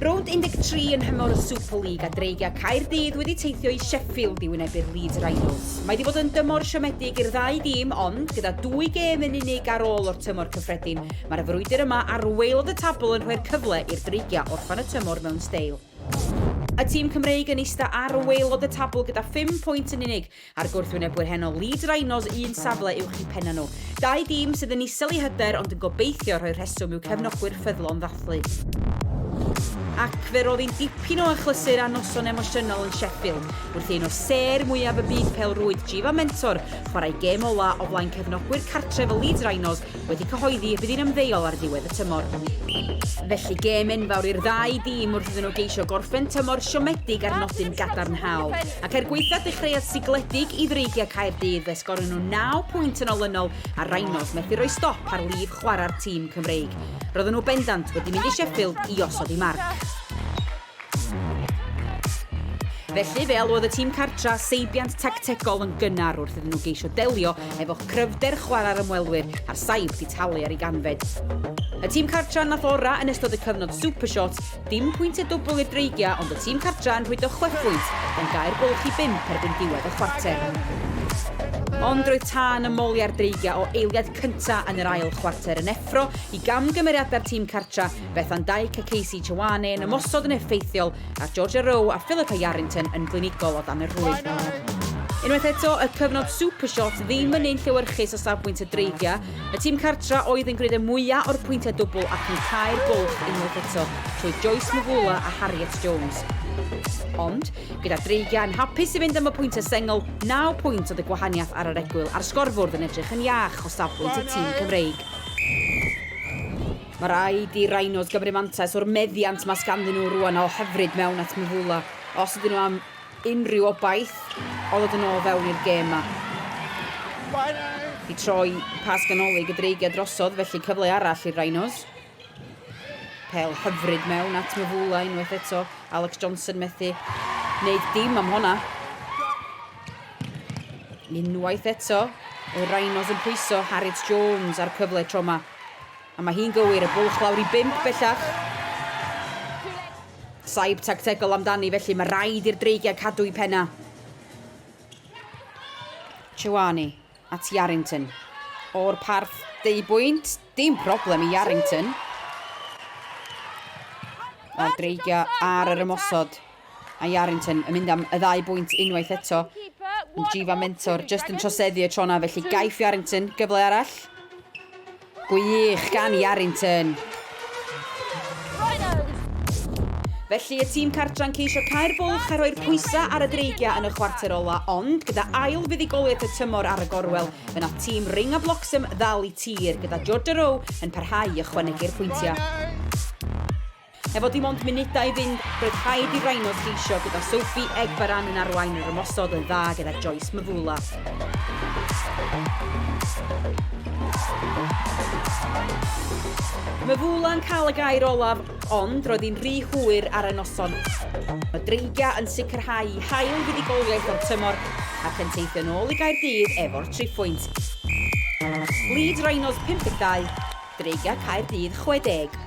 Rownd 13 yn hymor y Super League a Dreigiau Caerdydd wedi teithio i Sheffield i wynebu'r Leeds Rhinos. Mae wedi bod yn dymor siomedig i'r ddau dîm, ond gyda 2 gêm yn unig ar ôl o'r tymor cyffredin, mae'r frwydr yma ar waelod y tabl yn rhoi'r cyfle i'r Dreigiau orffan y tymor mewn steil. Y tîm Cymreig yn eista ar waelod y tabl gyda 5 pwynt yn unig a'r gwrthwynebwyr heno Leeds Rhinos un safle uwch i penna nhw. 2 dîm sydd yn isel i hyder ond yn gobeithio rhoi rheswm i'w cefnogwyr ffyddlon ddathlu. Ac fe roedd hi'n dipyn o achlysur a noson emosiynol yn Sheffield, wrth un o ser mwyaf y byd pêl-rwyd Jifa Mentor, chwarae gêm ola o flaen cefnogwyr cartref y Leeds Rhinos wedi cyhoeddi y bydd hi'n ymddeol ar ddiwedd y tymor. Felly gêm enfawr i'r 2 dîm wrth iddyn nhw geisio gorffen tymor siomedig ar nodyn gadarnhaol. Ac gweithad dechreuad sigledig i Dreigiau Caerdydd, fe sgoren nhw 9 pwynt yn olynol a Rhinos methu rhoi stop ar lif chwarae'r tîm Cymreig. Roedden nhw bendant wedi mynd i Sheffield i osod i marc. Felly fel oedd y tîm cartra seibiant tactegol yn gynnar wrth iddyn nhw geisio delio efo cryfder chwarae'r ymwelwyr a'r saib di talu ar ei ganfed. Y tîm cartra nath ora yn ystod y cyfnod super shot, dim pwyntiau dwbl i'r Dreigiau, ond y tîm cartra yn rhwydo 6 pwynt, ond gair bwlch i 5 erbyn diwedd y chwarter. Ond roedd tân y moli ar Dreigiau o eiliad cynta yn yr ail chwarter yn effro i gamgymeriadau'r tîm cartra, Bethan Daic a Casey Chwane yn ymosod yn effeithiol a Georgia Rowe a Philippa Yarrington yn glinigol o dan y rhwyd. Unwaith eto, y cyfnod super shot ddim yn ein llewyrchus o safbwynt y Dreigiau. Y tîm cartra oedd yn gwneud y mwyaf o'r pwyntiau dwbl ac yn cael bwlch unwaith eto trwy Joyce Mavula a Harriet Jones. Ond, gyda Dreigiau yn hapus i fynd am y pwyntiau sengl, 9 pwynt oedd y gwahaniaeth ar yr egwyl a'r sgorfwrdd yn edrych yn iach o safbwynt y tîm Cymreig. Mae rhaid i Rhinos gymryd mantais o'r meddiant mas ganddyn nhw rwan o hyfryd mewn at Mavula, os ydyn nhw am unrhyw obaith, oedd yn ôl fewn i'r gêm yma. I troi pas ganolig y Dreigiau drosodd, felly cyfle arall i'r Rhinos. Pel hyfryd mewn at Mavula unwaith eto. Alex Johnson methu wneud dim am honna. Unwaith eto, y Rhinos yn pwyso Harriet Jones ar cyfle tro yma. A mae hi'n gywir, y bwlch lawr i 5 bellach. Saib tactegol amdani, felly mae rhaid i'r Dreigiau cadw i penna. Chwane at Yarrington. O'r parth 10 bwynt, dim problem i Yarrington. A Dreigiau ar yr ymosod. A Yarrington yn mynd am y 2 bwynt unwaith eto. Jifa Mentor just yn troseddu y trona, felly gaiff Yarrington, gyfle arall. Gwych gan Yarrington. Felly y tîm cartra'n ceisio cael bwlch a rhoi'r pwysau ar y Dreigiau yn y chwarter ola, ond gyda ail fuddugoliaeth y tymor ar y gorwel, fe nath tîm Ring a Bloxham ddal i tir, gyda Georgia Rowe yn parhau ychwanegu'r pwyntiau. Efo dim ond munudau i fynd, roedd rhaid i Rhinos geisio gyda Sophie Egbaran yn arwain yr ymosod yn dda gyda Joyce Mavula. Mavula yn cael y gair olaf, ond roedd hi'n rhy hwyr ar y noson. Mae Dreigiau yn sicrhau hail fuddugoliaeth o'r tymor ac yn teithio nôl i Gaerdydd efo'r 3 pwynt. Leeds Rhinos 52, Dreigiau Caerdydd 60.